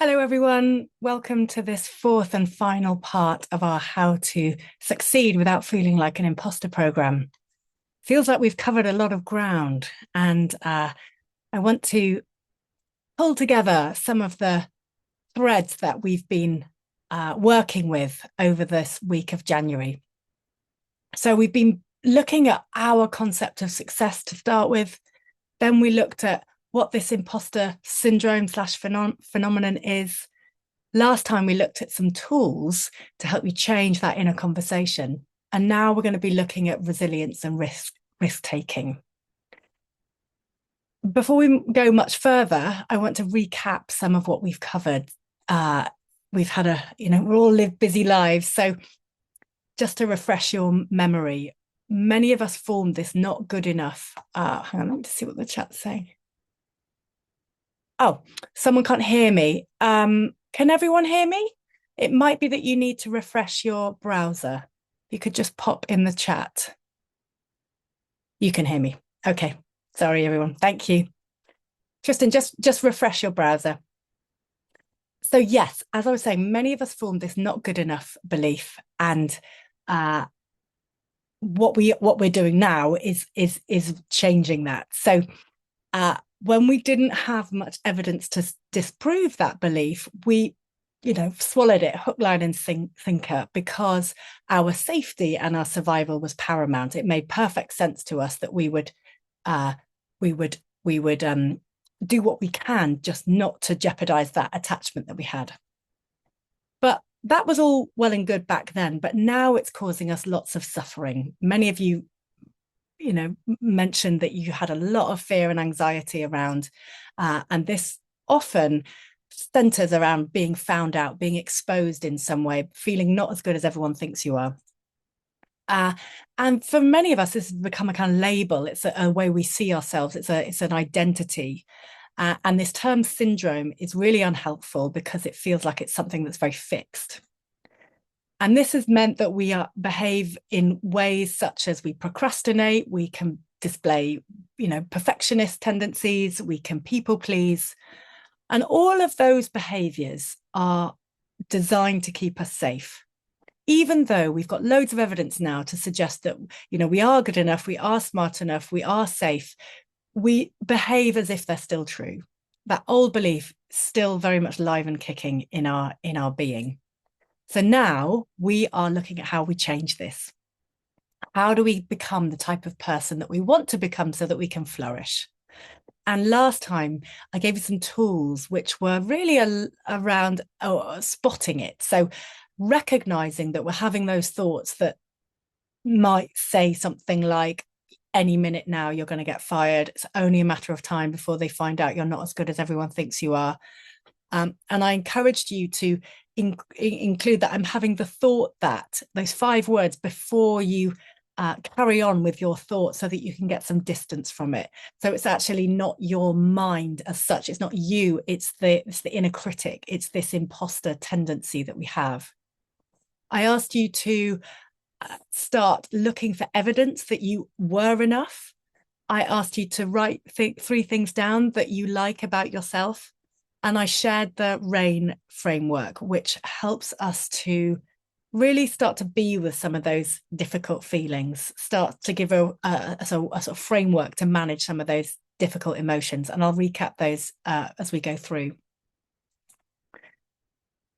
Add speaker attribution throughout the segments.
Speaker 1: Hello, everyone. Welcome to this fourth and final part of our How to Succeed Without Feeling Like an Imposter program. Feels like we've covered a lot of ground, and I want to pull together some of the threads that we've been working with over this week of January. So we've been looking at our concept of success to start with. Then we looked at what this imposter syndrome slash phenomenon is. Last time we looked at some tools to help you change that inner conversation. And now we're going to be looking at resilience and risk taking. Before we go much further, I want to recap some of what we've covered. We've had we all live busy lives. So just to refresh your memory, many of us formed this not good enough. Hang on, let me just see what the chat's saying. Oh, someone can't hear me. Can everyone hear me? It might be that you need to refresh your browser. You could just pop in the chat. You can hear me. Okay. Sorry, everyone. Thank you. Tristan, just refresh your browser. So yes, as I was saying, many of us formed this not good enough belief, and what we're doing now is changing that. So when we didn't have much evidence to disprove that belief, we swallowed it hook, line, and sinker, because our safety and our survival was paramount. It made perfect sense to us that we would do what we can just not to jeopardize that attachment that we had. But that was all well and good back then, but now it's causing us lots of suffering. Many of you mentioned that you had a lot of fear and anxiety around, and this often centers around being found out, being exposed in some way, feeling not as good as everyone thinks you are. And for many of us, this has become a kind of label. It's a way we see ourselves. It's an identity. And this term syndrome is really unhelpful because it feels like it's something that's very fixed. And this has meant that we behave in ways such as we procrastinate, we can display, perfectionist tendencies, we can people please. And all of those behaviors are designed to keep us safe, even though we've got loads of evidence now to suggest that, we are good enough, we are smart enough, we are safe. We behave as if they're still true. That old belief still very much live and kicking in our being. So now we are looking at how we change this. How do we become the type of person that we want to become so that we can flourish? And last time I gave you some tools which were really around spotting it. So recognizing that we're having those thoughts that might say something like, any minute now you're going to get fired. It's only a matter of time before they find out you're not as good as everyone thinks you are. And I encouraged you to include that I'm having the thought, that those 5 words before you carry on with your thoughts, so that you can get some distance from it. So it's actually not your mind as such. It's not you. It's the inner critic. It's this imposter tendency that we have. I asked you to start looking for evidence that you were enough. I asked you to write 3 things down that you like about yourself. And I shared the RAIN framework, which helps us to really start to be with some of those difficult feelings, start to give a sort of framework to manage some of those difficult emotions. And I'll recap those as we go through.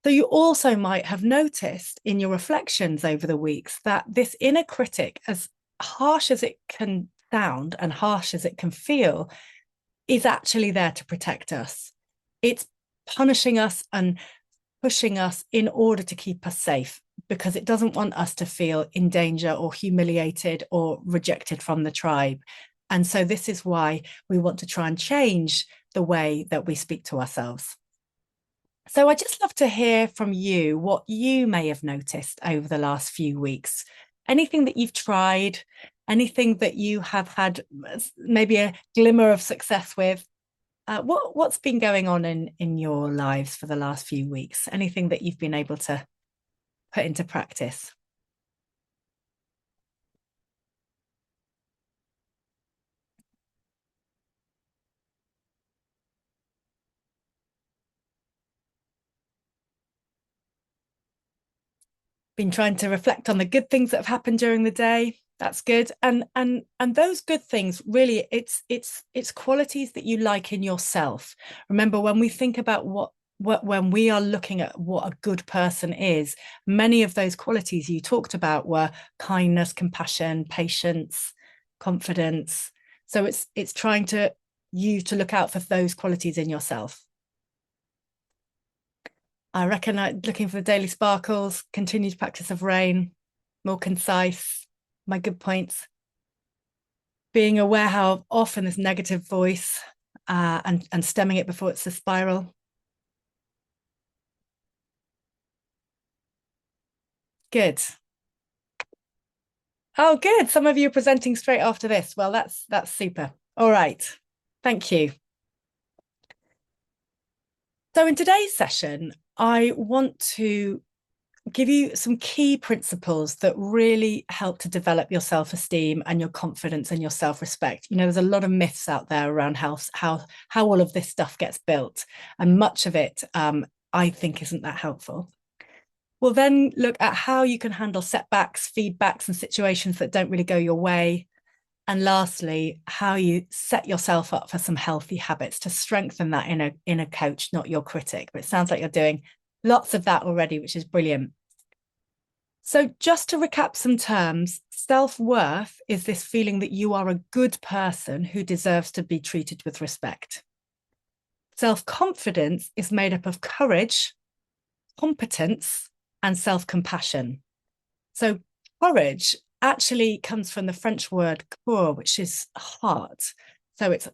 Speaker 1: So you also might have noticed in your reflections over the weeks that this inner critic, as harsh as it can sound and harsh as it can feel, is actually there to protect us. It's punishing us and pushing us in order to keep us safe, because it doesn't want us to feel in danger or humiliated or rejected from the tribe. And so this is why we want to try and change the way that we speak to ourselves. So I'd just love to hear from you what you may have noticed over the last few weeks. Anything that you've tried, anything that you have had maybe a glimmer of success with. What's been going on in your lives for the last few weeks? Anything that you've been able to put into practice? Been trying to reflect on the good things that have happened during the day. That's good. And those good things, really, it's qualities that you like in yourself. Remember, when we think about what when we are looking at what a good person is, many of those qualities you talked about were kindness, compassion, patience, confidence. So it's trying to you to look out for those qualities in yourself. I reckon looking for the daily sparkles, continued practice of rain, more concise, my good points, being aware how often this negative voice and stemming it before it's a spiral. Good. Oh, good. Some of you are presenting straight after this. Well, that's super. All right. Thank you. So in today's session, I want to give you some key principles that really help to develop your self-esteem and your confidence and your self-respect. You know, there's a lot of myths out there around how all of this stuff gets built, and much of it I think isn't that helpful. We'll then look at how you can handle setbacks, feedbacks, and situations that don't really go your way. And lastly, how you set yourself up for some healthy habits to strengthen that inner coach, not your critic. But it sounds like you're doing lots of that already, which is brilliant. So just to recap some terms, self-worth is this feeling that you are a good person who deserves to be treated with respect. Self-confidence is made up of courage, competence, and self-compassion. So courage actually comes from the French word coeur, which is heart. So it's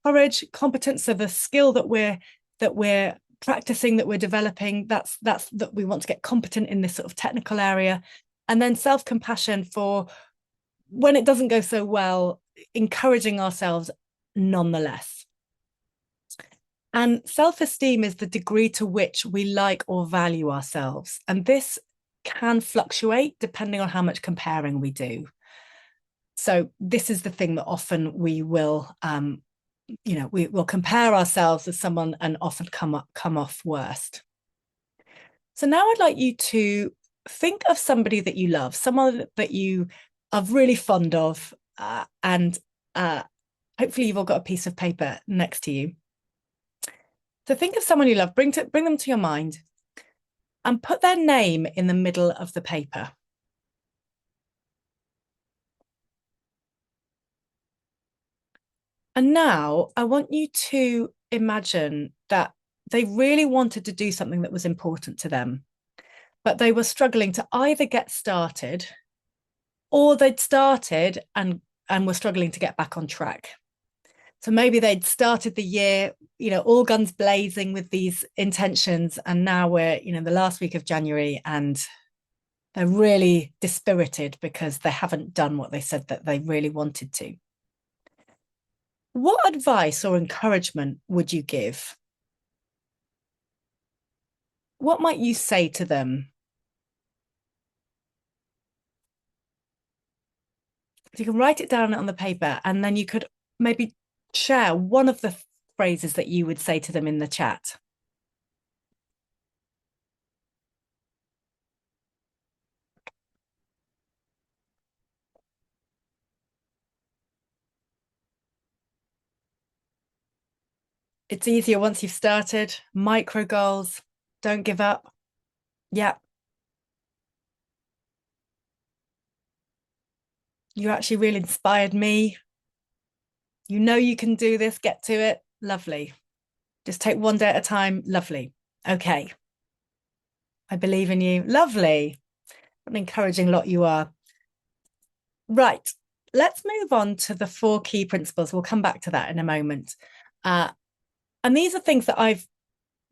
Speaker 1: courage, competence, so the skill that we're practicing, that we're developing, that's that we want to get competent in this sort of technical area. And then self-compassion for when it doesn't go so well, encouraging ourselves nonetheless. And self-esteem is the degree to which we like or value ourselves. And this can fluctuate depending on how much comparing we do. So this is the thing that often we will, we will compare ourselves with someone and often come off worst. So now I'd like you to think of somebody that you love, someone that you are really fond of, and hopefully you've all got a piece of paper next to you. So think of someone you love, bring them to your mind, and put their name in the middle of the paper. And now I want you to imagine that they really wanted to do something that was important to them, but they were struggling to either get started, or they'd started and were struggling to get back on track. So maybe they'd started the year, all guns blazing with these intentions, and now we're, the last week of January, and they're really dispirited because they haven't done what they said that they really wanted to. What advice or encouragement would you give? What might you say to them? You can write it down on the paper, and then you could maybe share one of the phrases that you would say to them in the chat. It's easier once you've started. Micro goals. Don't give up. Yeah. You actually really inspired me. You know you can do this. Get to it. Lovely. Just take one day at a time. Lovely. Okay. I believe in you. Lovely. What an encouraging lot you are. Right. Let's move on to the 4 key principles. We'll come back to that in a moment. And these are things that I've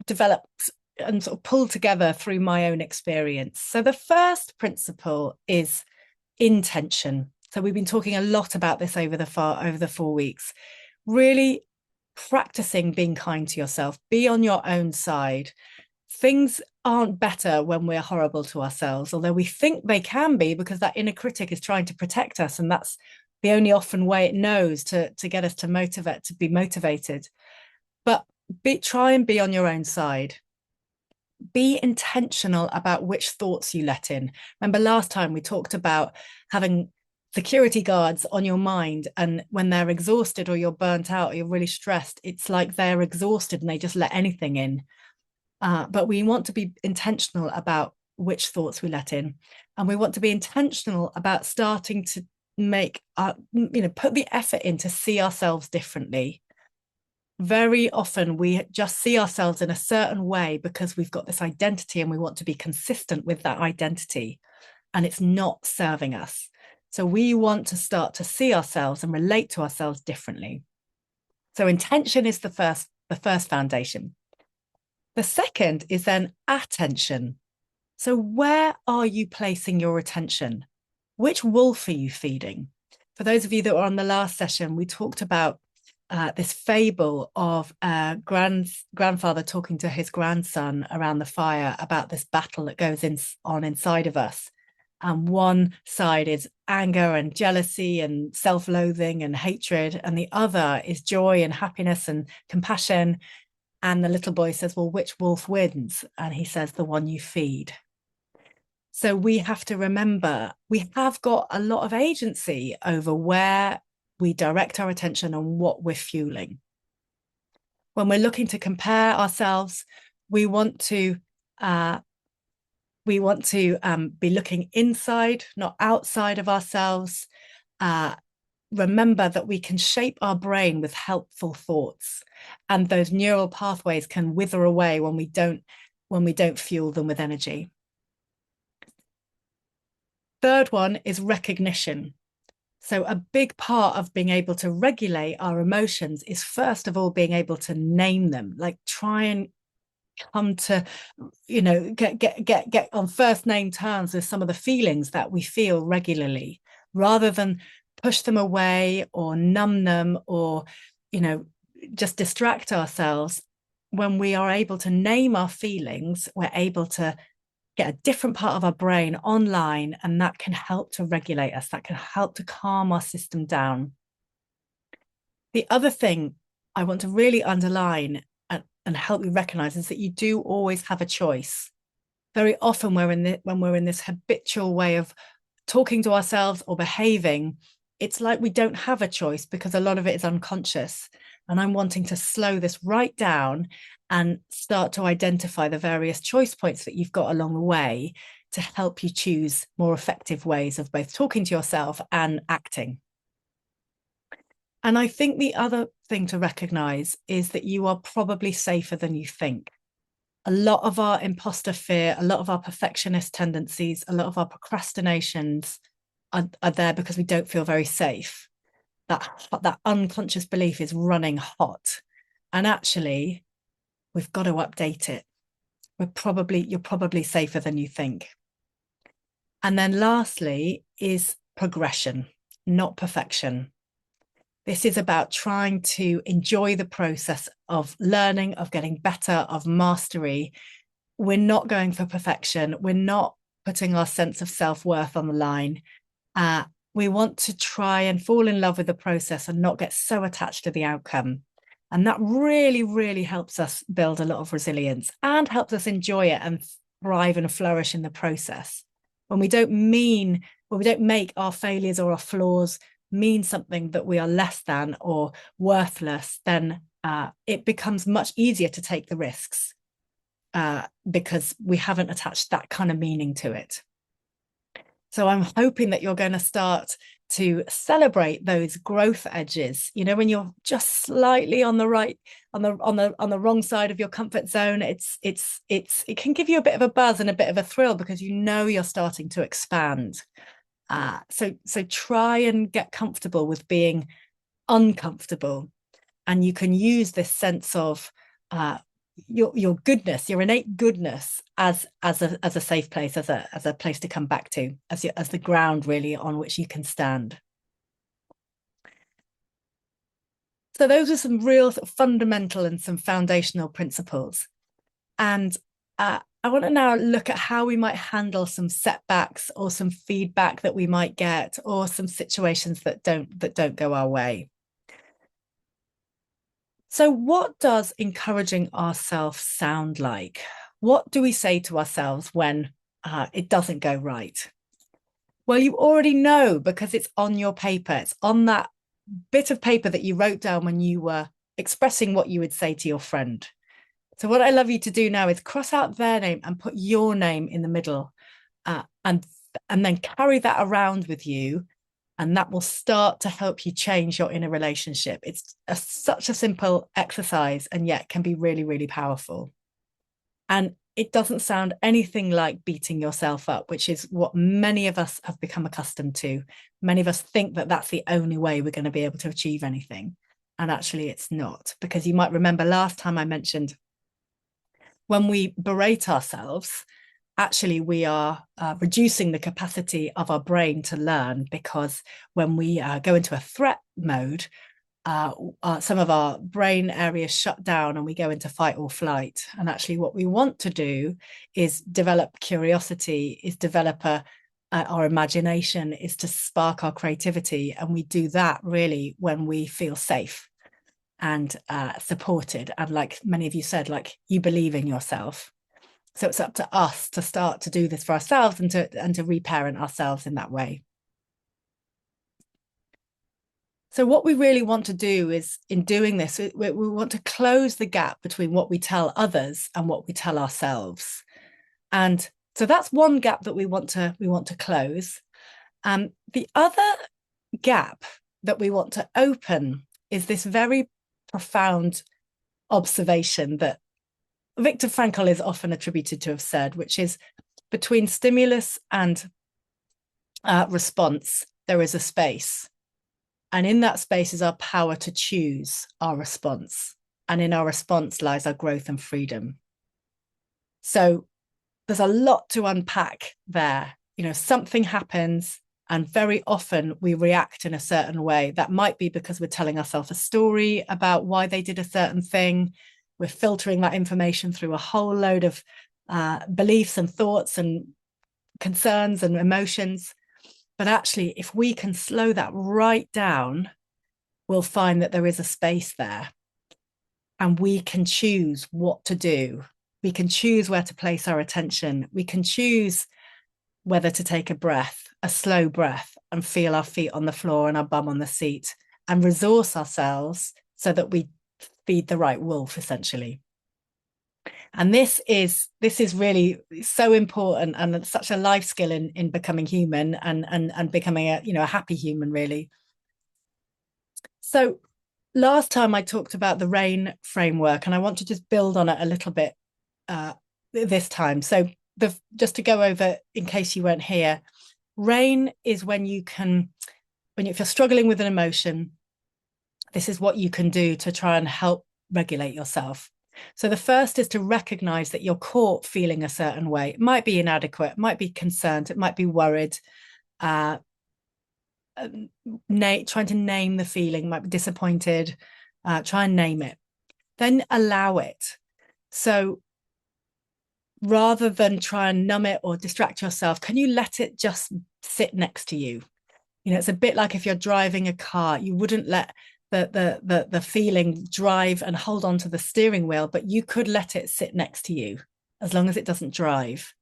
Speaker 1: developed and sort of pulled together through my own experience. So the first principle is intention. So we've been talking a lot about this over the 4 weeks. Really practicing being kind to yourself. Be on your own side. Things aren't better when we're horrible to ourselves, although we think they can be, because that inner critic is trying to protect us, and that's the only often way it knows to get us to be motivated. But try and be on your own side. be intentional about which thoughts you let in. Remember last time we talked about having security guards on your mind, and when they're exhausted or you're burnt out or you're really stressed, it's like they're exhausted and they just let anything in. But we want to be intentional about which thoughts we let in, and we want to be intentional about starting to make put the effort in to see ourselves differently. Very often we just see ourselves in a certain way because we've got this identity and we want to be consistent with that identity, and it's not serving us. So we want to start to see ourselves and relate to ourselves differently. So intention is the first foundation. The second is then attention. So where are you placing your attention? Which wolf are you feeding? For those of you that were on the last session, we talked about this fable of a grandfather talking to his grandson around the fire about this battle that goes on inside of us. And one side is anger and jealousy and self-loathing and hatred, and the other is joy and happiness and compassion. And the little boy says, well, which wolf wins? And he says, the one you feed. So we have to remember we have got a lot of agency over where we direct our attention and what we're fueling. When we're looking to compare ourselves, we want to be looking inside, not outside of ourselves. Remember that we can shape our brain with helpful thoughts, and those neural pathways can wither away when we don't fuel them with energy. Third one is recognition. So a big part of being able to regulate our emotions is first of all being able to name them, like try and come to, get on first name terms with some of the feelings that we feel regularly, rather than push them away or numb them or, just distract ourselves. When we are able to name our feelings, we're able to get a different part of our brain online, and that can help to regulate us. That can help to calm our system down. The other thing I want to really underline and help you recognize is that you do always have a choice. Very often when we're in this habitual way of talking to ourselves or behaving, it's like we don't have a choice because a lot of it is unconscious. And I'm wanting to slow this right down and start to identify the various choice points that you've got along the way to help you choose more effective ways of both talking to yourself and acting. And I think the other thing to recognize is that you are probably safer than you think. A lot of our imposter fear, a lot of our perfectionist tendencies, a lot of our procrastinations are there because we don't feel very safe. That unconscious belief is running hot. And actually, we've got to update it. You're probably safer than you think. And then lastly is progression, not perfection. This is about trying to enjoy the process of learning, of getting better, of mastery. We're not going for perfection. We're not putting our sense of self-worth on the line. We want to try and fall in love with the process and not get so attached to the outcome. And that really, really helps us build a lot of resilience and helps us enjoy it and thrive and flourish in the process. When we don't make our failures or our flaws mean something that we are less than or worthless, then it becomes much easier to take the risks because we haven't attached that kind of meaning to it. So I'm hoping that you're going to start to celebrate those growth edges. When you're just slightly on the wrong side of your comfort zone, it can give you a bit of a buzz and a bit of a thrill because you're starting to expand. So try and get comfortable with being uncomfortable, and you can use this sense of your goodness, your innate goodness, as a safe place, as a place to come back to, as the ground really on which you can stand. So those are some real sort of fundamental and some foundational principles, and I want to now look at how we might handle some setbacks or some feedback that we might get, or some situations that don't go our way. So what does encouraging ourselves sound like? What do we say to ourselves when it doesn't go right? Well, you already know because it's on your paper. It's on that bit of paper that you wrote down when you were expressing what you would say to your friend. So what I love you to do now is cross out their name and put your name in the middle, and then carry that around with you, and that will start to help you change your inner relationship. It's such a simple exercise, and yet can be really, really powerful. And it doesn't sound anything like beating yourself up, which is what many of us have become accustomed to. Many of us think that that's the only way we're going to be able to achieve anything. And actually, it's not, because you might remember last time I mentioned when we berate ourselves, actually we are reducing the capacity of our brain to learn, because when we go into a threat mode, some of our brain areas shut down and we go into fight or flight. And actually what we want to do is develop curiosity, is develop our imagination, is to spark our creativity. And we do that really when we feel safe and supported, and like many of you said, like you believe in yourself. So it's up to us to start to do this for ourselves and to reparent ourselves in that way. So what we really want to do is, in doing this, we want to close the gap between what we tell others and what we tell ourselves. And so that's one gap that we want to close. The other gap that we want to open is this very profound observation that Viktor Frankl is often attributed to have said, which is, between stimulus and response, there is a space. And in that space is our power to choose our response. And in our response lies our growth and freedom. So there's a lot to unpack there. You know, something happens, and very often we react in a certain way. That might be because we're telling ourselves a story about why they did a certain thing. We're filtering that information through a whole load of beliefs and thoughts and concerns and emotions. But actually, if we can slow that right down, we'll find that there is a space there. And we can choose what to do. We can choose where to place our attention. We can choose whether to take a breath, a slow breath, and feel our feet on the floor and our bum on the seat, and resource ourselves so that we feed the right wolf, essentially. And this is really so important, and such a life skill in becoming human and becoming a happy human, really. So last time I talked about the RAIN framework, and I want to just build on it a little bit this time. So just to go over, in case you weren't here, RAIN is when if you're struggling with an emotion, this is what you can do to try and help regulate yourself. So the first is to recognize that you're caught feeling a certain way. It might be inadequate, it might be concerned, it might be worried, trying to name the feeling, might be disappointed, try and name it. Then allow it. So rather than try and numb it or distract yourself, can you let it just sit next to you? You know, it's a bit like if you're driving a car, you wouldn't let the feeling drive and hold on to the steering wheel, but you could let it sit next to you as long as it doesn't drive.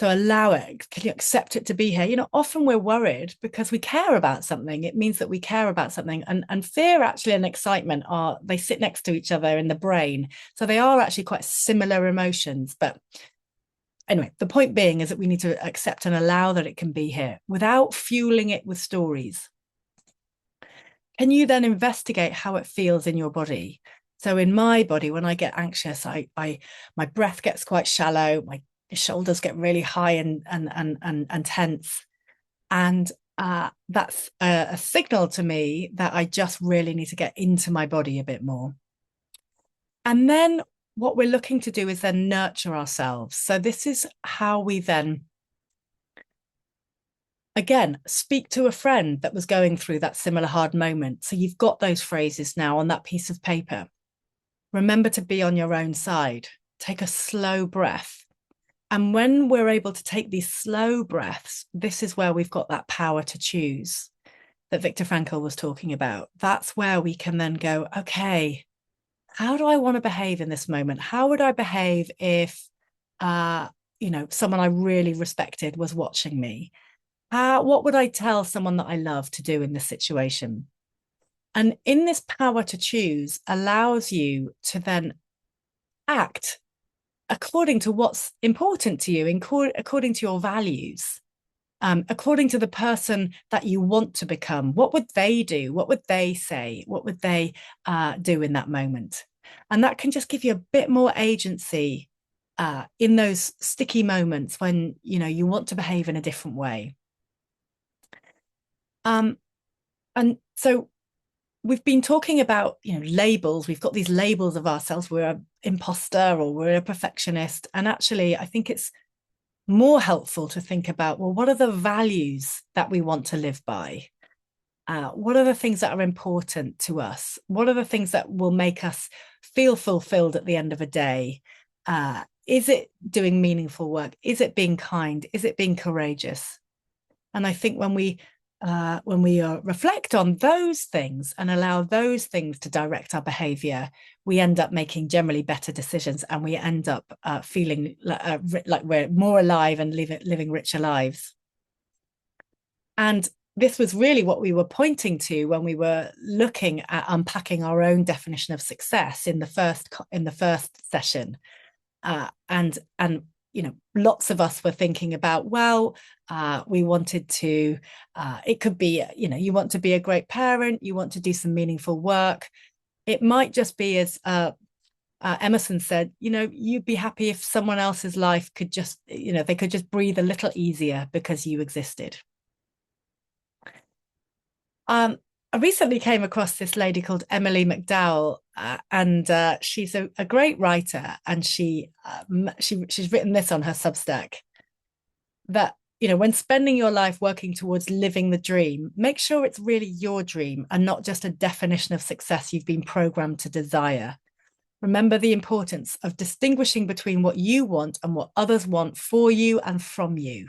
Speaker 1: So allow it. Can you accept it to be here? You know, often we're worried because we care about something. It means that we care about something. And fear actually and excitement they sit next to each other in the brain. So they are actually quite similar emotions. But anyway, the point being is that we need to accept and allow that it can be here without fueling it with stories. Can you then investigate how it feels in your body? So in my body, when I get anxious, my breath gets quite shallow, my shoulders get really high and tense. And that's a signal to me that I just really need to get into my body a bit more. And then what we're looking to do is then nurture ourselves. So this is how we then, again, speak to a friend that was going through that similar hard moment. So you've got those phrases now on that piece of paper. Remember to be on your own side. Take a slow breath. And when we're able to take these slow breaths, this is where we've got that power to choose that Viktor Frankl was talking about. That's where we can then go, okay, how do I want to behave in this moment? How would I behave if, someone I really respected was watching me? What would I tell someone that I love to do in this situation? And in this power to choose allows you to then act according to what's important to you, according to your values, according to the person that you want to become. What would they do? What would they say? What would they do in that moment? And that can just give you a bit more agency in those sticky moments when you want to behave in a different way. And so we've been talking about labels. We've got these labels of ourselves. We're an imposter or we're a perfectionist. And actually, I think it's more helpful to think about, well, what are the values that we want to live by? What are the things that are important to us? What are the things that will make us feel fulfilled at the end of a day? Is it doing meaningful work? Is it being kind? Is it being courageous? And I think when we reflect on those things and allow those things to direct our behavior, we end up making generally better decisions, and we end up feeling like we're more alive and living richer lives. And this was really what we were pointing to when we were looking at unpacking our own definition of success in the first session. And lots of us were thinking about, well, we wanted to, it could be, you want to be a great parent, you want to do some meaningful work. It might just be, as Emerson said, you'd be happy if someone else's life could just, they could just breathe a little easier because you existed. I recently came across this lady called Emily McDowell, and she's a great writer, and she's written this on her Substack, that when spending your life working towards living the dream, make sure it's really your dream and not just a definition of success you've been programmed to desire. Remember the importance of distinguishing between what you want and what others want for you and from you.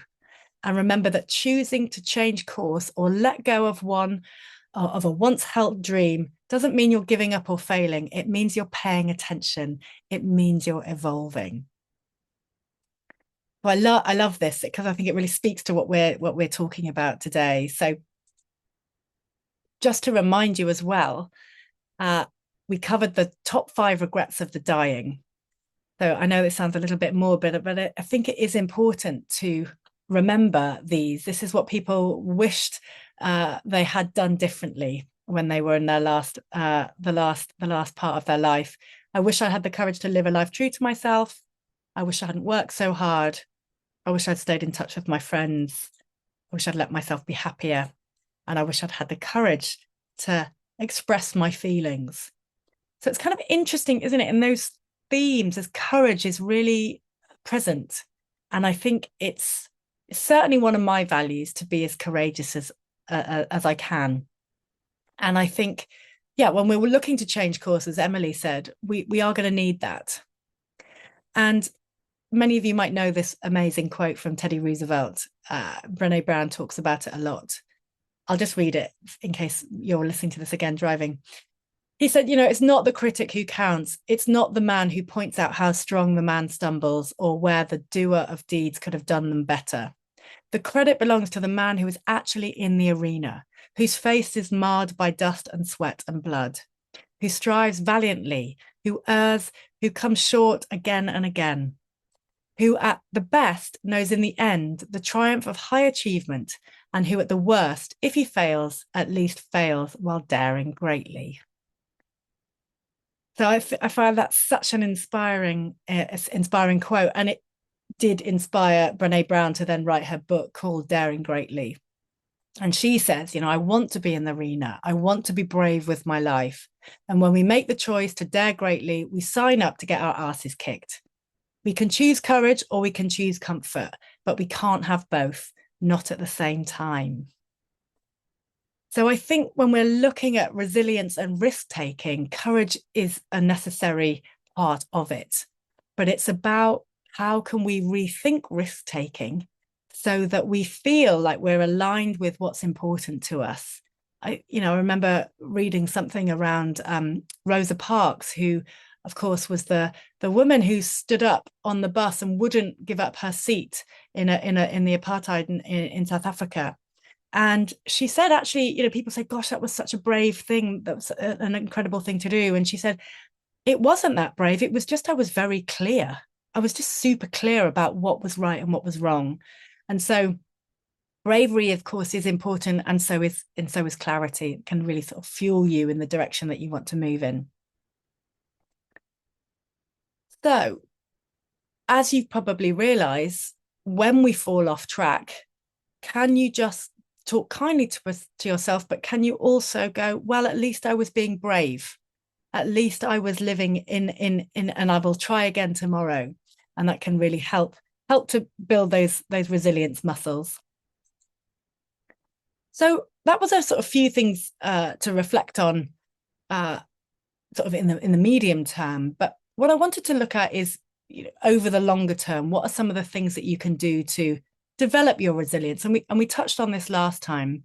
Speaker 1: And remember that choosing to change course or let go of a once held dream doesn't mean you're giving up or failing. It means you're paying attention. It means you're evolving. Well, I love this because I think it really speaks to what we're talking about today. So just to remind you as well, we covered the top 5 regrets of the dying. So I know it sounds a little bit morbid, but I think it is important to remember these. This is what people wished they had done differently when they were in their the last part of their life. I wish I had the courage to live a life true to myself. I wish I hadn't worked so hard. I wish I'd stayed in touch with my friends. I wish I'd let myself be happier. And I wish I'd had the courage to express my feelings. So it's kind of interesting, isn't it? In those themes, as courage is really present. And I think it's certainly one of my values to be as courageous as I can. And I think, yeah, when we were looking to change course, as Emily said, we are going to need that. And many of you might know this amazing quote from Teddy Roosevelt. Brené Brown talks about it a lot. I'll just read it in case you're listening to this again driving. He said, it's not the critic who counts. It's not the man who points out how strong the man stumbles or where the doer of deeds could have done them better. The credit belongs to the man who is actually in the arena, whose face is marred by dust and sweat and blood, who strives valiantly, who errs, who comes short again and again, who at the best knows in the end the triumph of high achievement, and who at the worst, if he fails, at least fails while daring greatly. So I find that such an inspiring quote, and it did inspire Brené Brown to then write her book called Daring Greatly. And she says, I want to be in the arena. I want to be brave with my life. And when we make the choice to dare greatly, we sign up to get our asses kicked. We can choose courage or we can choose comfort, but we can't have both, not at the same time. So I think when we're looking at resilience and risk-taking, courage is a necessary part of it. But it's about how can we rethink risk-taking so that we feel like we're aligned with what's important to us, I remember reading something around Rosa Parks, who, of course, was the woman who stood up on the bus and wouldn't give up her seat in the apartheid in South Africa. And she said, actually, people say, gosh, that was such a brave thing. That was an incredible thing to do. And she said, it wasn't that brave. It was just, I was very clear. I was just super clear about what was right and what was wrong. And so bravery, of course, is important. And so is clarity. It can really sort of fuel you in the direction that you want to move in. So, as you probably realize, when we fall off track, can you just talk kindly to yourself, but can you also go, well, at least I was being brave. At least I was living in and I will try again tomorrow. And that can really help to build those resilience muscles. So that was a sort of few things to reflect on sort of in the medium term. But what I wanted to look at is, over the longer term, what are some of the things that you can do to develop your resilience? And we touched on this last time,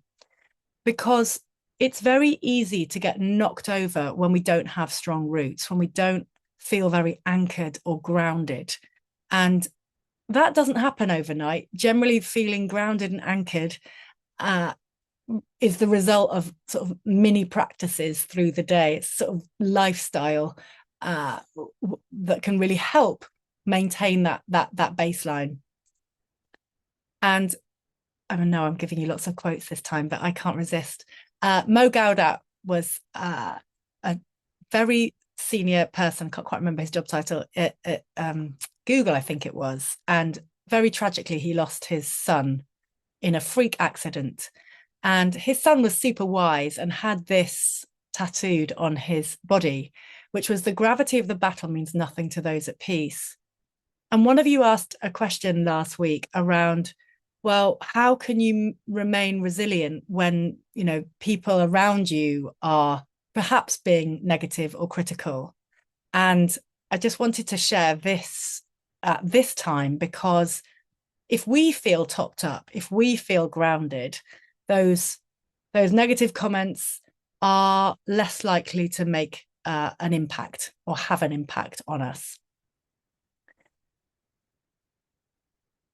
Speaker 1: because it's very easy to get knocked over when we don't have strong roots, when we don't feel very anchored or grounded. And that doesn't happen overnight. Generally, feeling grounded and anchored is the result of sort of mini practices through the day. It's sort of lifestyle that can really help maintain that baseline. And I don't know, I'm giving you lots of quotes this time, but I can't resist. Mo Gaudat was a very senior person, can't quite remember his job title, at Google, I think it was. And very tragically, he lost his son in a freak accident. And his son was super wise and had this tattooed on his body, which was, the gravity of the battle means nothing to those at peace. And one of you asked a question last week around, well, how can you remain resilient when, people around you are perhaps being negative or critical? And I just wanted to share this at this time, because if we feel topped up, if we feel grounded, those negative comments are less likely to make an impact or have an impact on us.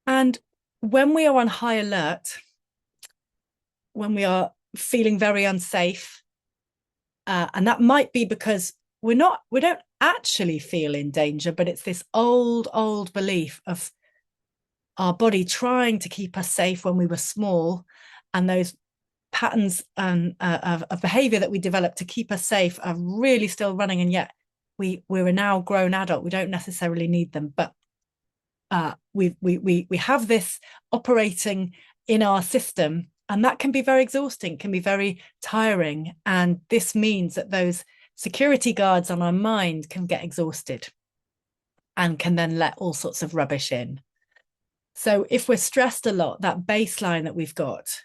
Speaker 1: And when we are on high alert, when we are feeling very unsafe, and that might be because we don't actually feel in danger, but it's this old belief of our body trying to keep us safe when we were small, and those patterns of behavior that we develop to keep us safe are really still running, and yet we're a now grown adult. We don't necessarily need them, but we have this operating in our system, and that can be very exhausting, can be very tiring. And this means that those security guards on our mind can get exhausted and can then let all sorts of rubbish in. So if we're stressed a lot, that baseline that we've got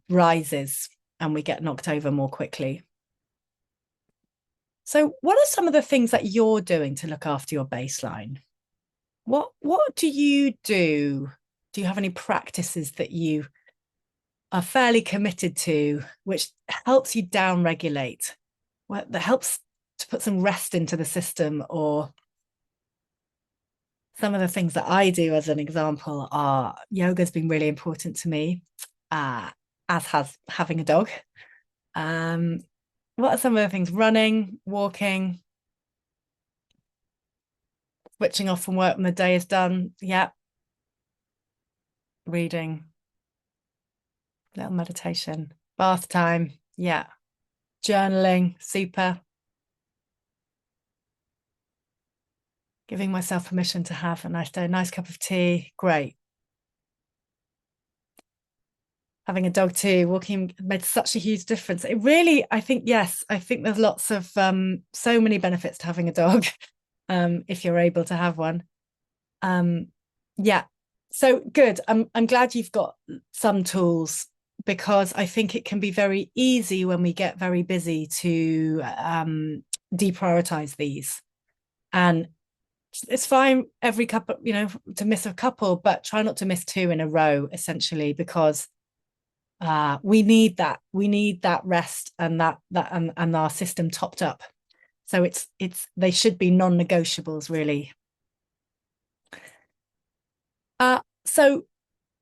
Speaker 1: rises and we get knocked over more quickly. So what are some of the things that you're doing to look after your baseline? What do you do? Do you have any practices that you are fairly committed to, which helps you down regulate, that helps to put some rest into the system? Or some of the things that I do, as an example, are yoga's been really important to me, as has having a dog. What are some of the things? Running, walking, switching off from work when the day is done. Yeah. Reading, little meditation, bath time. Yeah. Journaling, super. Giving myself permission to have a nice day, a nice cup of tea. Great. Having a dog too, walking made such a huge difference. It really, I think, yes, I think there's lots of so many benefits to having a dog, if you're able to have one. Yeah, so good. I'm glad you've got some tools, because I think it can be very easy when we get very busy to deprioritize these. And it's fine every couple, to miss a couple, but try not to miss two in a row, essentially, because We need that. We need that rest and and our system topped up. So it's they should be non-negotiables, really. So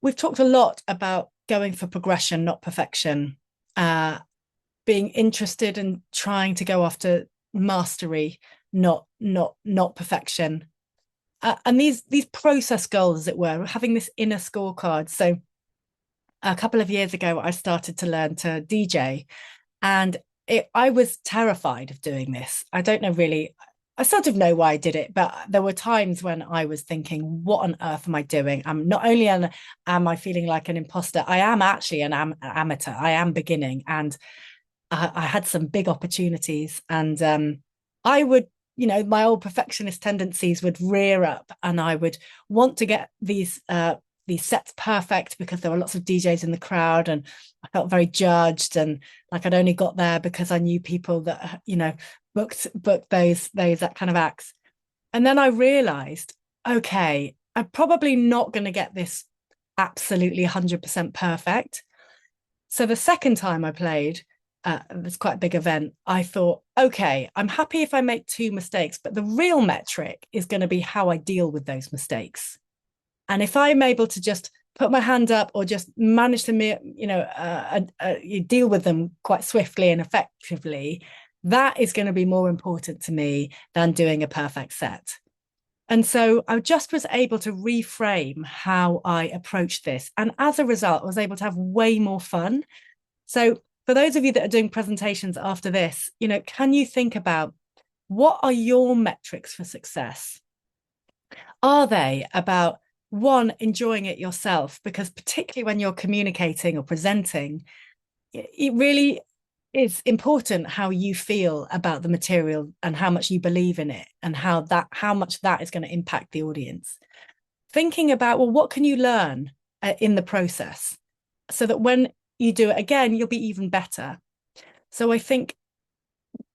Speaker 1: we've talked a lot about going for progression, not perfection. Being interested in trying to go after mastery, not perfection. And these process goals, as it were, having this inner scorecard. So a couple of years ago, I started to learn to DJ, and I was terrified of doing this. I don't know really. I sort of know why I did it, but there were times when I was thinking, what on earth am I doing? I'm not only am I feeling like an imposter, I am actually an amateur. I am beginning, and I had some big opportunities, and I would, my old perfectionist tendencies would rear up, and I would want to get these sets perfect because there were lots of DJs in the crowd, and I felt very judged, and like I'd only got there because I knew people that booked those that kind of acts. And then I realized, okay, I'm probably not going to get this absolutely 100% perfect. So the second time I played, it was quite a big event. I thought, okay, I'm happy if I make two mistakes, but the real metric is going to be how I deal with those mistakes. And if I'm able to just put my hand up or just manage to, deal with them quite swiftly and effectively, that is going to be more important to me than doing a perfect set. And so I just was able to reframe how I approached this. And as a result, I was able to have way more fun. So for those of you that are doing presentations after this, can you think about what are your metrics for success? Are they about one, enjoying it yourself? Because particularly when you're communicating or presenting, it really is important how you feel about the material and how much you believe in it and how much that is going to impact the audience. Thinking about, well, what can you learn in the process so that when you do it again, you'll be even better. So I think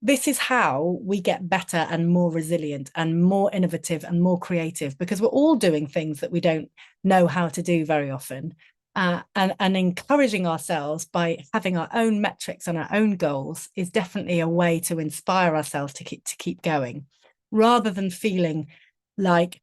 Speaker 1: this is how we get better and more resilient and more innovative and more creative, because we're all doing things that we don't know how to do very often. And encouraging ourselves by having our own metrics and our own goals is definitely a way to inspire ourselves to keep going, rather than feeling like,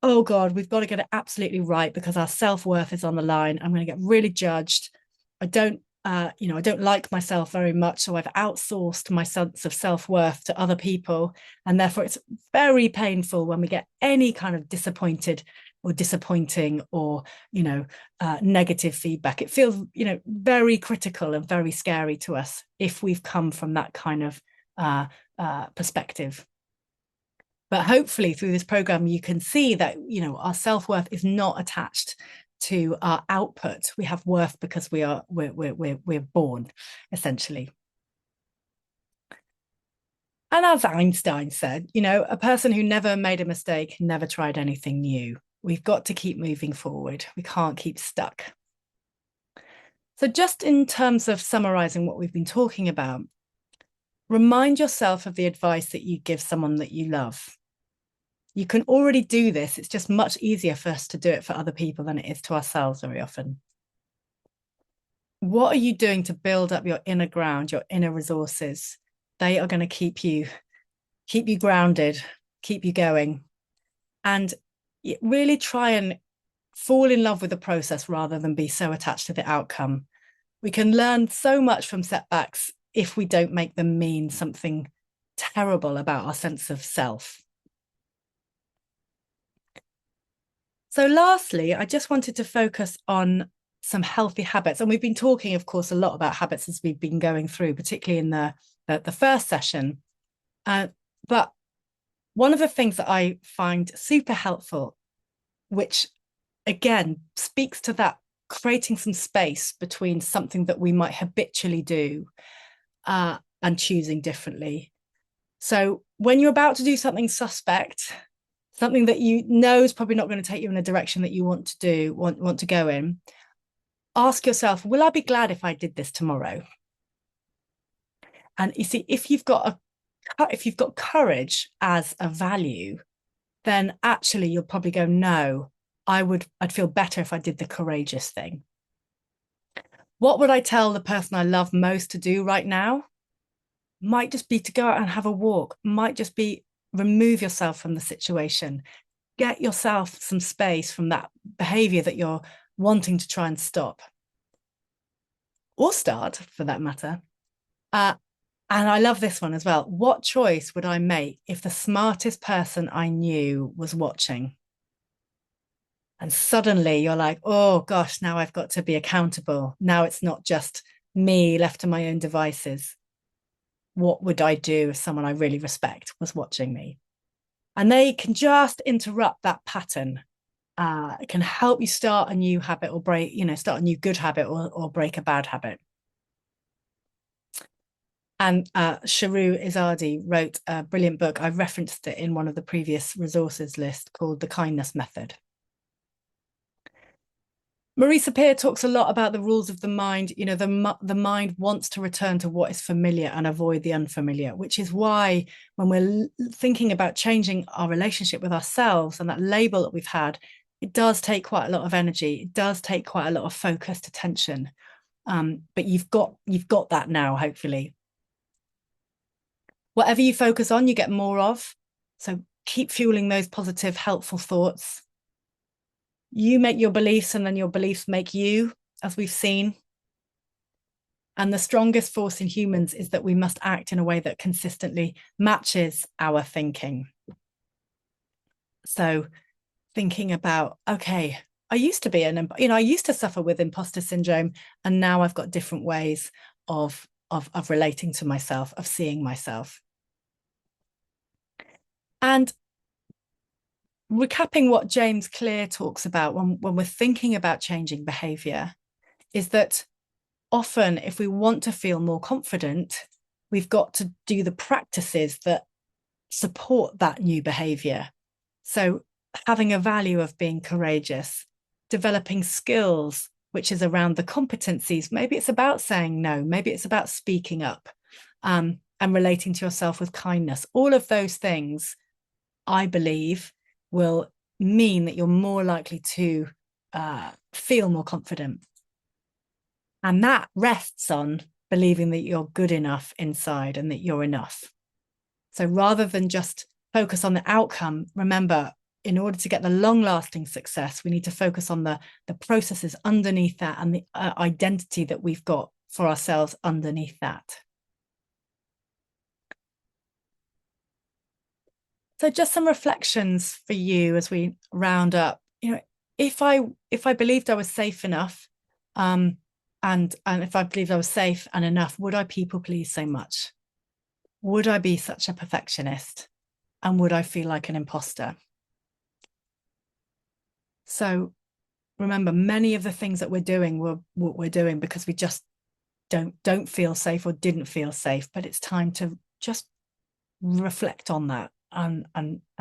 Speaker 1: oh God, we've got to get it absolutely right because our self-worth is on the line. I'm going to get really judged. I don't like myself very much, so I've outsourced my sense of self-worth to other people, and therefore it's very painful when we get any kind of disappointed or disappointing or negative feedback. It feels very critical and very scary to us if we've come from that kind of perspective. But hopefully through this program, you can see that, our self-worth is not attached to our output. We have worth because we're born, essentially. And as Einstein said, a person who never made a mistake never tried anything new. We've got to keep moving forward. We can't keep stuck. So just in terms of summarizing what we've been talking about, remind yourself of the advice that you give someone that you love. You can already do this. It's just much easier for us to do it for other people than it is to ourselves very often. What are you doing to build up your inner ground, your inner resources? They are going to keep you grounded, keep you going. And really try and fall in love with the process rather than be so attached to the outcome. We can learn so much from setbacks if we don't make them mean something terrible about our sense of self. So lastly, I just wanted to focus on some healthy habits. And we've been talking, of course, a lot about habits as we've been going through, particularly in the first session. But one of the things that I find super helpful, which again speaks to that creating some space between something that we might habitually do and choosing differently. So when you're about to do something suspect, something that you know is probably not going to take you in a direction that you want to go in, ask yourself, will I be glad if I did this tomorrow? And you see, if you've got courage as a value, then actually you'll probably go, no, I'd feel better if I did the courageous thing. What would I tell the person I love most to do right now? Might just be to go out and have a walk, might just be remove yourself from the situation, get yourself some space from that behavior that you're wanting to try and stop or start for that matter. Uh, and I love this one as well. What choice would I make if the smartest person I knew was watching? And suddenly you're like, oh gosh, now I've got to be accountable. Now it's not just me left to my own devices. What would I do if someone I really respect was watching me? And they can just interrupt that pattern. It can help you start a new habit or break, start a new good habit or break a bad habit. And Sharu Izadi wrote a brilliant book. I referenced it in one of the previous resources list called The Kindness Method. Marisa Peer talks a lot about the rules of the mind. The mind wants to return to what is familiar and avoid the unfamiliar, which is why when we're thinking about changing our relationship with ourselves and that label that we've had, it does take quite a lot of energy. It does take quite a lot of focused attention. But you've got that now, hopefully. Whatever you focus on, you get more of. So keep fueling those positive, helpful thoughts. You make your beliefs and then your beliefs make you, as we've seen. And the strongest force in humans is that we must act in a way that consistently matches our thinking. So thinking about, okay, I used to suffer with imposter syndrome, and now I've got different ways of relating to myself, of seeing myself. And recapping what James Clear talks about when we're thinking about changing behavior is that often if we want to feel more confident, we've got to do the practices that support that new behavior. So having a value of being courageous, developing skills, which is around the competencies. Maybe it's about saying no, maybe it's about speaking up, and relating to yourself with kindness. All of those things, I believe, will mean that you're more likely to feel more confident. And that rests on believing that you're good enough inside and that you're enough. So rather than just focus on the outcome, remember, in order to get the long-lasting success, we need to focus on the processes underneath that and the identity that we've got for ourselves underneath that. So just some reflections for you as we round up. If I believed I was safe enough, and if I believed I was safe and enough, would I people please so much? Would I be such a perfectionist? And would I feel like an imposter? So remember, many of the things that we're doing, we're doing because we just don't feel safe or didn't feel safe. But it's time to just reflect on that and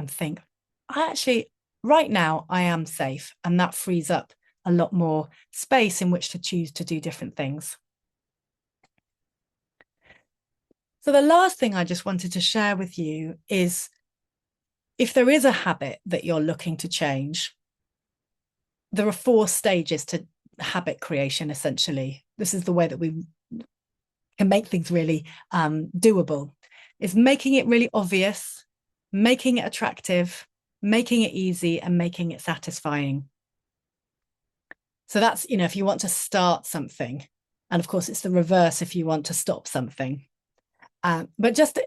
Speaker 1: think, right now I am safe, and that frees up a lot more space in which to choose to do different things. So the last thing I just wanted to share with you is, if there is a habit that you're looking to change, there are 4 stages to habit creation, essentially. This is the way that we can make things really doable. Is making it really obvious, making it attractive, making it easy, and making it satisfying. So that's, if you want to start something, and of course it's the reverse if you want to stop something. But just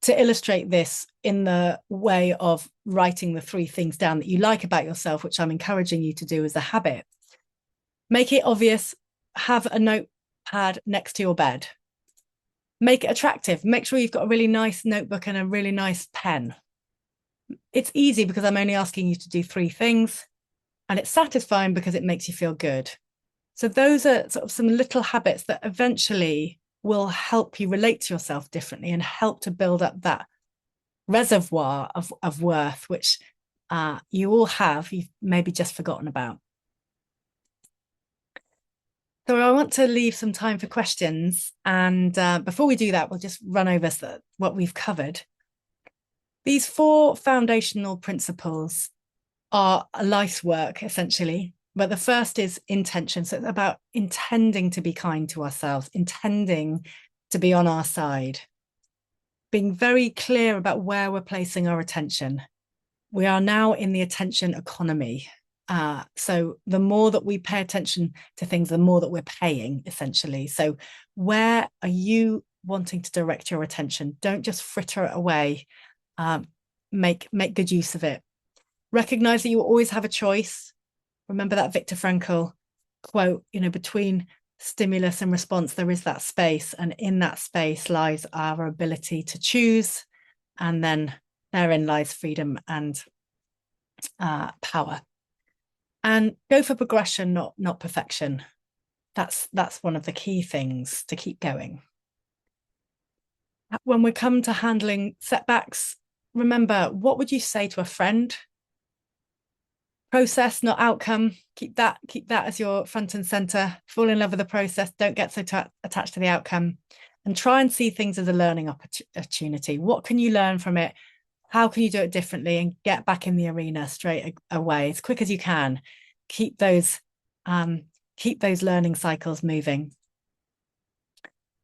Speaker 1: to illustrate this in the way of writing the 3 things down that you like about yourself, which I'm encouraging you to do as a habit. Make it obvious, have a notepad next to your bed. Make it attractive, make sure you've got a really nice notebook and a really nice pen. It's easy because I'm only asking you to do 3 things, and it's satisfying because it makes you feel good. So those are sort of some little habits that eventually will help you relate to yourself differently and help to build up that reservoir of worth, which you all have, you've maybe just forgotten about. So I want to leave some time for questions. And before we do that, we'll just run over what we've covered. These 4 foundational principles are a life's work, essentially. But the first is intention. So it's about intending to be kind to ourselves, intending to be on our side, being very clear about where we're placing our attention. We are now in the attention economy. So the more that we pay attention to things, the more that we're paying, essentially. So where are you wanting to direct your attention? Don't just fritter it away. Make good use of it. Recognize that you always have a choice. Remember that Viktor Frankl quote, between stimulus and response, there is that space. And in that space lies our ability to choose. And then therein lies freedom and power. And go for progression, not perfection. That's one of the key things to keep going. When we come to handling setbacks, remember, what would you say to a friend? Process, not outcome. Keep that as your front and center. Fall in love with the process. Don't get so attached to the outcome. And try and see things as a learning opportunity. What can you learn from it? How can you do it differently and get back in the arena straight away as quick as you can? Keep those learning cycles moving.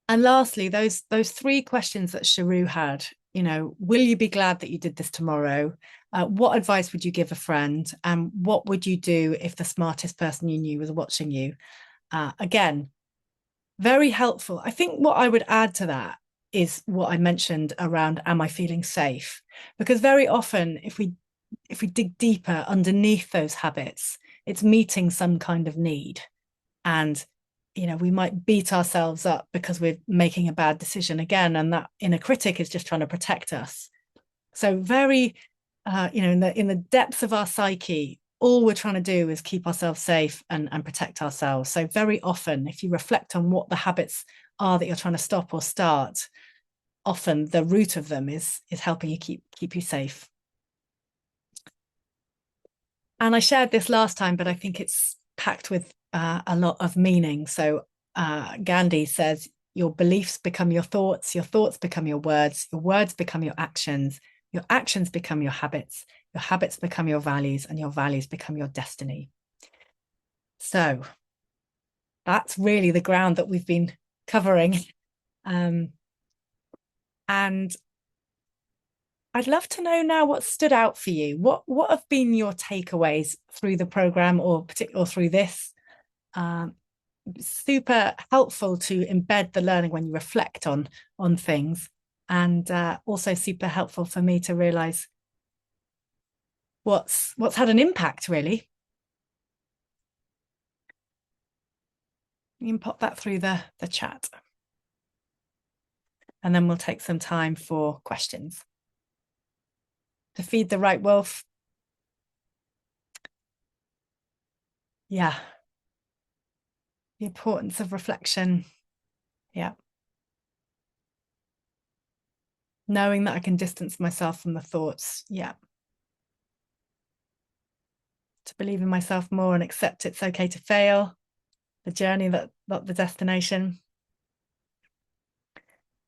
Speaker 1: And lastly, those three questions that Sharu had, will you be glad that you did this tomorrow? What advice would you give a friend? And what would you do if the smartest person you knew was watching you? Again, very helpful. I think what I would add to that is what I mentioned around, am I feeling safe? Because very often, if we dig deeper underneath those habits, it's meeting some kind of need. And we might beat ourselves up because we're making a bad decision again, and that inner critic is just trying to protect us. So very, in the depths of our psyche, all we're trying to do is keep ourselves safe and protect ourselves. So very often, if you reflect on what the habits are that you're trying to stop or start, often the root of them is helping you keep you safe. And I shared this last time, but I think it's packed with a lot of meaning. So Gandhi says, your beliefs become your thoughts become your words become your actions become your habits become your values, and your values become your destiny. So that's really the ground that we've been covering. And I'd love to know now what stood out for you. What have been your takeaways through the program, or particularly through this? Super helpful to embed the learning when you reflect on things, and also super helpful for me to realize what's had an impact, really. You can pop that through the chat, and then we'll take some time for questions. To feed the right wolf. Yeah. The importance of reflection. Yeah. Knowing that I can distance myself from the thoughts. Yeah. To believe in myself more and accept it's okay to fail. The journey, not the destination.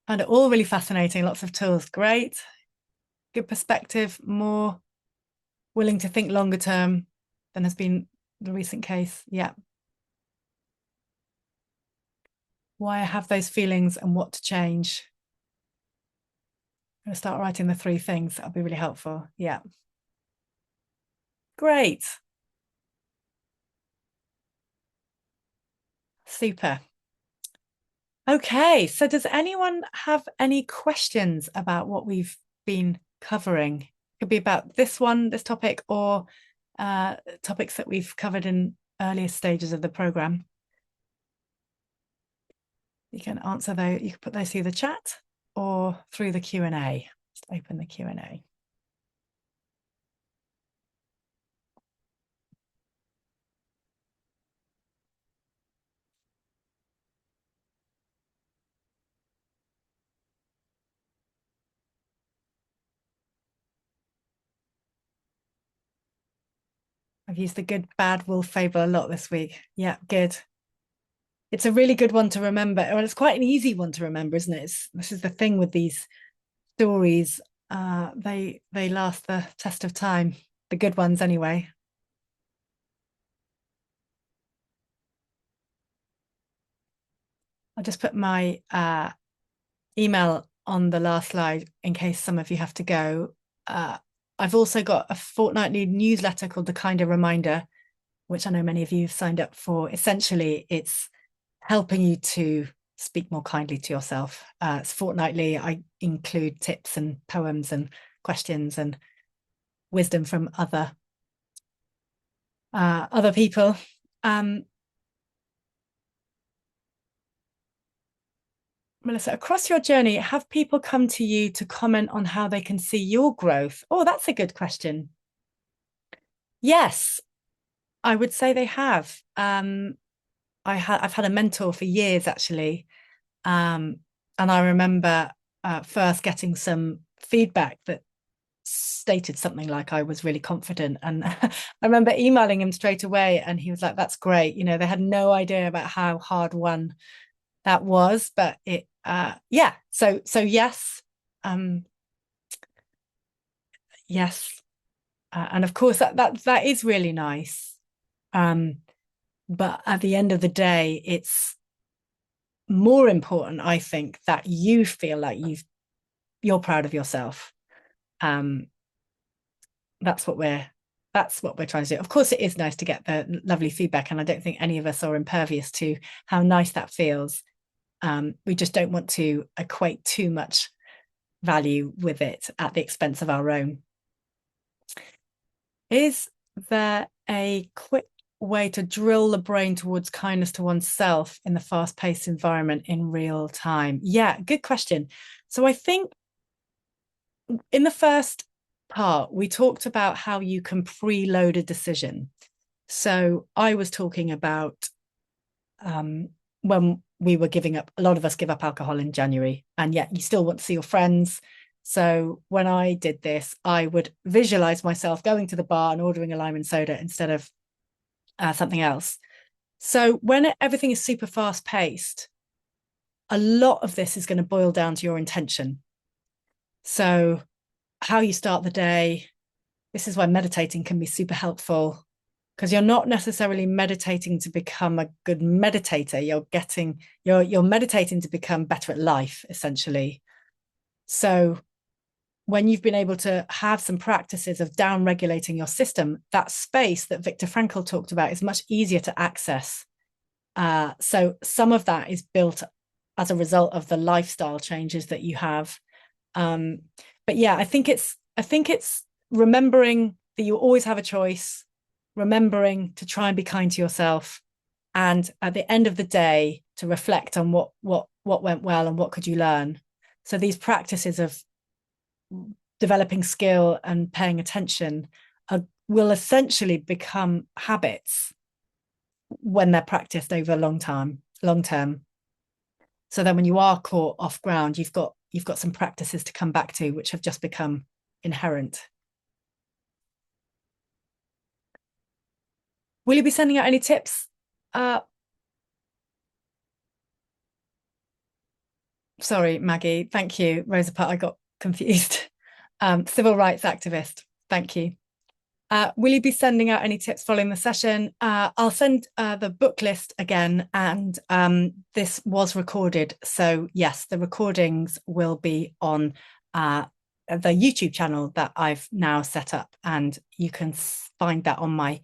Speaker 1: And it all really fascinating. Lots of tools. Great. Good perspective. More willing to think longer term than has been the recent case. Yeah. Why I have those feelings and what to change. I'm going to start writing the 3 things. That'll be really helpful. Yeah. Great. Super. Okay, so does anyone have any questions about what we've been covering? It could be about this topic, or topics that we've covered in earlier stages of the program. You can answer those, you can put those through the chat or through the Q&A. Just open the Q&A. I've used the good, bad wolf fable a lot this week. Yeah, good. It's a really good one to remember. Well, it's quite an easy one to remember, isn't it? This is the thing with these stories. They last the test of time. The good ones, anyway. I'll just put my email on the last slide in case some of you have to go. I've also got a fortnightly newsletter called The Kinder Reminder, which I know many of you have signed up for. Essentially, it's helping you to speak more kindly to yourself. It's fortnightly. I include tips and poems and questions and wisdom from other people. Melissa, across your journey, have people come to you to comment on how they can see your growth? Oh, that's a good question. Yes, I would say they have. I've had a mentor for years actually, and I remember first getting some feedback that stated something like I was really confident, and I remember emailing him straight away, and he was like, "That's great." You know, they had no idea about how hard won that was, but it, yeah. So yes, um, yes, and of course that is really nice. Um, but at the end of the day, it's more important, I think, that you feel like you're proud of yourself. Um, that's what we're trying to do. Of course, it is nice to get the lovely feedback, and I don't think any of us are impervious to how nice that feels. We just don't want to equate too much value with it at the expense of our own. Is there a quick way to drill the brain towards kindness to oneself in the fast-paced environment in real time? Yeah, good question. So I think in the first part, we talked about how you can preload a decision. So I was talking about when we were giving up, a lot of us give up alcohol in January, and yet you still want to see your friends. So when I did this, I would visualize myself going to the bar and ordering a lime and soda instead of something else. So when everything is super fast paced, a lot of this is going to boil down to your intention. So how you start the day. This is why meditating can be super helpful, because you're not necessarily meditating to become a good meditator. You're meditating to become better at life, essentially. So when you've been able to have some practices of down regulating your system, that space that Viktor Frankl talked about is much easier to access. So some of that is built as a result of the lifestyle changes that you have. But yeah, I think it's remembering that you always have a choice, remembering to try and be kind to yourself, and at the end of the day, to reflect on what went well and what could you learn. So these practices of developing skill and paying attention will essentially become habits when they're practiced over a long term. So then when you are caught off ground, you've got some practices to come back to, which have just become inherent. Will you be sending out any tips? Sorry, Maggie. Thank you. Rosa Parks, I got confused. Civil rights activist. Thank you. Will you be sending out any tips following the session? I'll send the book list again, and this was recorded. So yes, the recordings will be on the YouTube channel that I've now set up, and you can find that on my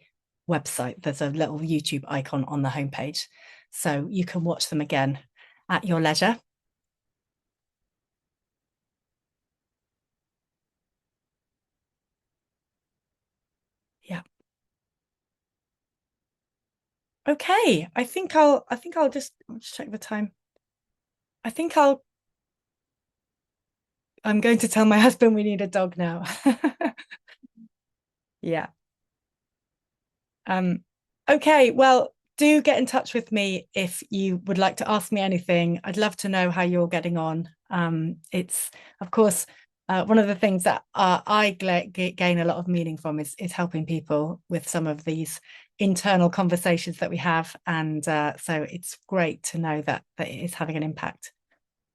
Speaker 1: website. There's a little YouTube icon on the homepage, so you can watch them again at your leisure. Yeah. Okay. I think I'll just check the time. I think I'm going to tell my husband we need a dog now. Yeah. Okay, well, do get in touch with me if you would like to ask me anything. I'd love to know how you're getting on. It's, of course, one of the things that I gain a lot of meaning from is helping people with some of these internal conversations that we have. And so it's great to know that it is having an impact.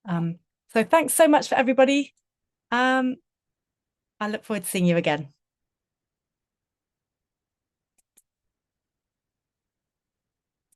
Speaker 1: So thanks so much for everybody. I look forward to seeing you again.